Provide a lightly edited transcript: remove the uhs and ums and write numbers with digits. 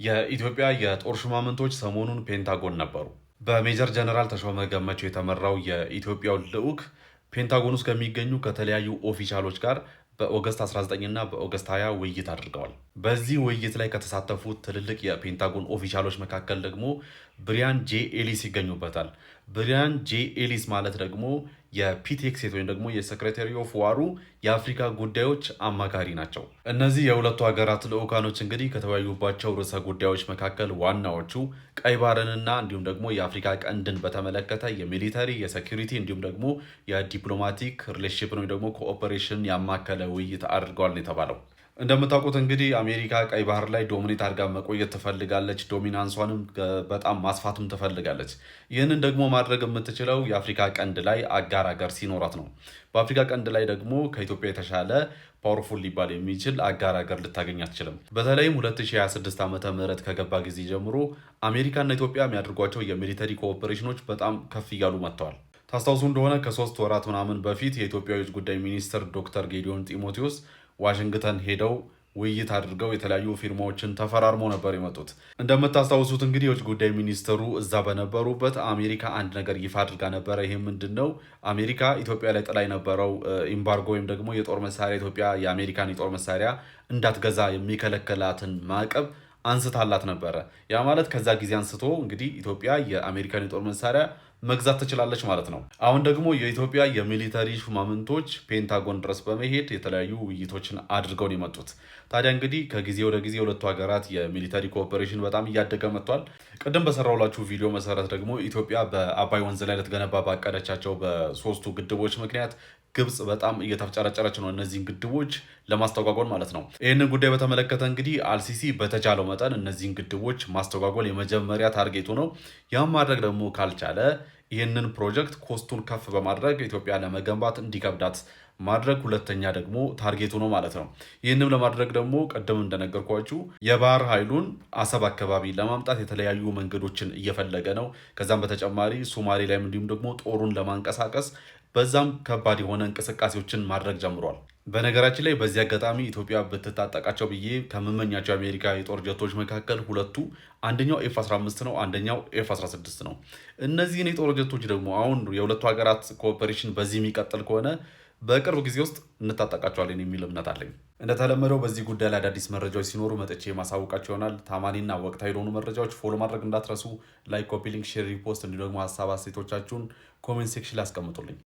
የኢትዮጵያ የጦር ሹማምንቶች ሰሞኑን ፔንታጎን ነበሩ። በሜጀር ጀነራል ተሾመ ገመቹ የተመራው የኢትዮጵያው ልዑክ ፔንታጎን ውስጥ ከሚገኙ ከተለያዩ ኦፊሻሎች ጋር በኦገስት 19 እና በኦገስት 20 ውይይት አድርገዋል። በዚህ ውይይት ላይ ከተሳተፉት ትልልቅ የፔንታጎን ኦፊሻሎች መካከል ደግሞ ብሪያን ጄ ኤሊስ ይገኙበታል። ብሪያን ጄ ኤሊስ ማለት ደግሞ የፒቴክሴት ወይም ደግሞ የሴክሬታሪ ኦፍ ዋሩ የአፍሪካ ጉዳዮች አማካሪ ናቸው። እነዚህ የሁለቱ ሀገራት ልዑካኖች እንግዲህ ከተወያዩባቸው ርዕሰ ጉዳዮች መካከል ዋናዎቹ ቀይ ባህርንና እንዲሁም ደግሞ የአፍሪካ ቀንድን በተመለከተ የሚሊተሪ የሴኩሪቲ እንዲሁም ደግሞ የዲፕሎማቲክ ሪሌሽንሽፕን ወይም ደግሞ ኮኦፐሬሽን ያማከለ ውይይት አድርገዋል ነው የተባለው። እንደምታውቁት እንግዲህ አሜሪካ ቀይ ባህር ላይ ዶሚኔት አድርጋ መቆየት ትፈልጋለች። ዶሚናንሷንም በጣም ማስፋትም ትፈልጋለች። ይህንን ደግሞ ማድረግ የምትችለው የአፍሪካ ቀንድ ላይ አጋር ሀገር ሲኖራት ነው። በአፍሪካ ቀንድ ላይ ደግሞ ከኢትዮጵያ የተሻለ ፓወርፉል ሊባል የሚችል አጋር ሀገር ልታገኝ አትችልም። በተለይም 2026 ዓመተ ምህረት ከገባ ጊዜ ጀምሮ አሜሪካና ኢትዮጵያ የሚያደርጓቸው የሚሊተሪ ኮኦፐሬሽኖች በጣም ከፍ እያሉ መጥተዋል። ታስታውሱ እንደሆነ ከ3 ወራት ምናምን በፊት የኢትዮጵያ የውጭ ጉዳይ ሚኒስትር ዶክተር ጌዲዮን ጢሞቴዎስ ዋሽንግተን ሄደው ውይይት አድርገው የተለያዩ ፊርማዎችን ተፈራርሞ ነበር የመጡት። እንደምታስታውሱት እንግዲህ የውጭ ጉዳይ ሚኒስትሩ እዛ በነበሩበት አሜሪካ አንድ ነገር ይፋ አድርጋ ነበረ። ይሄ ምንድን ነው? አሜሪካ ኢትዮጵያ ላይ ጥላ የነበረው ኢምባርጎ ወይም ደግሞ የጦር መሳሪያ ኢትዮጵያ የአሜሪካን የጦር መሳሪያ እንዳትገዛ የሚከለከላትን ማዕቀብ አንስታላት ነበረ። ያ ማለት ከዛ ጊዜ አንስቶ እንግዲህ ኢትዮጵያ የአሜሪካን የጦር መሳሪያ መግዛት ትችላለች ማለት ነው። አሁን ደግሞ የኢትዮጵያ የሚሊተሪ ሹማምንቶች ፔንታጎን ድረስ በመሄድ የተለያዩ ውይይቶችን አድርገው ነው የመጡት። ታዲያ እንግዲህ ከጊዜ ወደ ጊዜ ሁለቱ ሀገራት የሚሊተሪ ኮኦፐሬሽን በጣም እያደገ መጥቷል። ቅድም በሰራውላችሁ ቪዲዮ መሰረት ደግሞ ኢትዮጵያ በአባይ ወንዝ ላይ ልትገነባ ባቀደቻቸው በሶስቱ ግድቦች ምክንያት ግብጽ በጣም እየተፍጨረጨረች ነው፣ እነዚህን ግድቦች ለማስተጓጎል ማለት ነው። ይህንን ጉዳይ በተመለከተ እንግዲህ አልሲሲ በተቻለው መጠን እነዚህን ግድቦች ማስተጓጎል የመጀመሪያ ታርጌቱ ነው። ያም ማድረግ ደግሞ ካልቻለ ይህንን ፕሮጀክት ኮስቱን ከፍ በማድረግ ኢትዮጵያ ለመገንባት እንዲከብዳት ማድረግ ሁለተኛ ደግሞ ታርጌቱ ነው ማለት ነው። ይህንም ለማድረግ ደግሞ ቀደም እንደነገርኳችሁ የባህር ኃይሉን አሰብ አካባቢ ለማምጣት የተለያዩ መንገዶችን እየፈለገ ነው። ከዛም በተጨማሪ ሶማሌ ላይም እንዲሁም ደግሞ ጦሩን ለማንቀሳቀስ በዛም ከባድ የሆነ እንቅስቃሴዎችን ማድረግ ጀምሯል። በነገራችን ላይ በዚህ አጋጣሚ ኢትዮጵያ ብትታጠቃቸው ብዬ ከምመኛቸው የአሜሪካ የጦር ጀቶች መካከል ሁለቱ አንደኛው ኤፍ-15 ነው፣ አንደኛው ኤፍ-16 ነው። እነዚህን የጦር ጀቶች ደግሞ አሁን የሁለቱ ሀገራት ኮኦፐሬሽን በዚህ የሚቀጥል ከሆነ በቅርብ ጊዜ ውስጥ እንታጠቃቸዋለን የሚል እምነት አለኝ። እንደተለመደው በዚህ ጉዳይ ላይ አዳዲስ መረጃዎች ሲኖሩ መጥቼ ማሳወቃቸው ይሆናል። ታማኒና ወቅታዊ የሆኑ መረጃዎች ፎሎ ማድረግ እንዳትረሱ። ላይክ፣ ኮፒ ሊንክ፣ ሼር፣ ሪፖስት እንዲሁ ደግሞ ሀሳብ አስተያየቶቻችሁን ኮሜንት ሴክሽን ላይ አስቀምጡልኝ።